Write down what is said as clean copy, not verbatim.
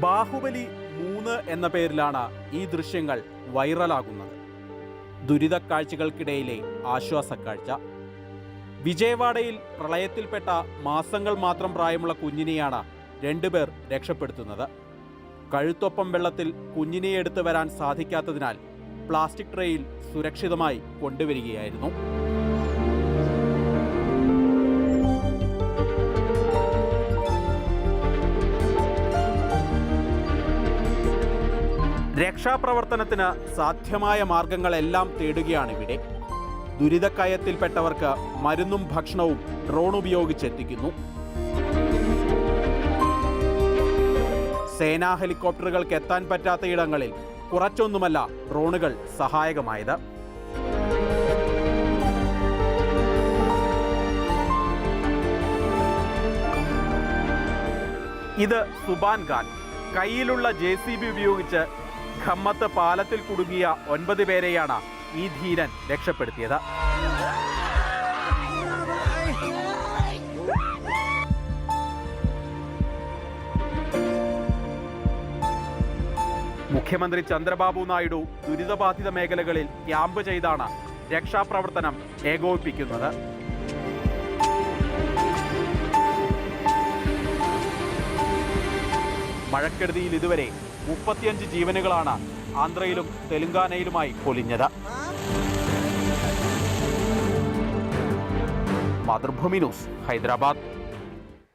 ബാഹുബലി 3 എന്ന പേരിലാണ് ഈ ദൃശ്യങ്ങൾ വൈറലാകുന്നത്. ദുരിതക്കാഴ്ചകൾക്കിടയിലെ ആശ്വാസക്കാഴ്ച. വിജയവാഡയിൽ പ്രളയത്തിൽപ്പെട്ട മാസങ്ങൾ മാത്രം പ്രായമുള്ള കുഞ്ഞിനെയാണ് രണ്ടുപേർ രക്ഷപ്പെടുത്തുന്നത്. കഴുത്തൊപ്പം വെള്ളത്തിൽ കുഞ്ഞിനെ എടുത്തു വരാൻ സാധിക്കാത്തതിനാൽ പ്ലാസ്റ്റിക് ട്രേയിൽ സുരക്ഷിതമായി കൊണ്ടുവരികയായിരുന്നു. രക്ഷാപ്രവർത്തനത്തിന് സാധ്യമായ മാർഗങ്ങളെല്ലാം തേടുകയാണിവിടെ. ദുരിതക്കയത്തിൽപ്പെട്ടവർക്ക് മരുന്നും ഭക്ഷണവും ഡ്രോൺ ഉപയോഗിച്ചെത്തിക്കുന്നു. സേനാ ഹെലികോപ്റ്ററുകൾക്ക് എത്താൻ പറ്റാത്ത ഇടങ്ങളിൽ കുറച്ചൊന്നുമല്ല ഡ്രോണുകൾ സഹായകമായത്. ഇത് സുബാൻ ഖാൻ കയ്യിലുള്ള JCB ഉപയോഗിച്ച് ഖമ്മത്ത് പാലത്തിൽ കുടുങ്ങിയ 9 പേരെയാണ് ഈ ധീരൻ രക്ഷപ്പെടുത്തിയത്. മുഖ്യമന്ത്രി ചന്ദ്രബാബു നായിഡു ദുരിതബാധിത മേഖലകളിൽ ക്യാമ്പ് ചെയ്താണ് രക്ഷാപ്രവർത്തനം ഏകോപിപ്പിക്കുന്നത്. മഴക്കെടുതിയിൽ ഇതുവരെ 35 ജീവനുകളാണ് ആന്ധ്രയിലും തെലങ്കാനയിലുമായി പൊലിഞ്ഞത്. മാതൃഭൂമി ന്യൂസ്, ഹൈദരാബാദ്.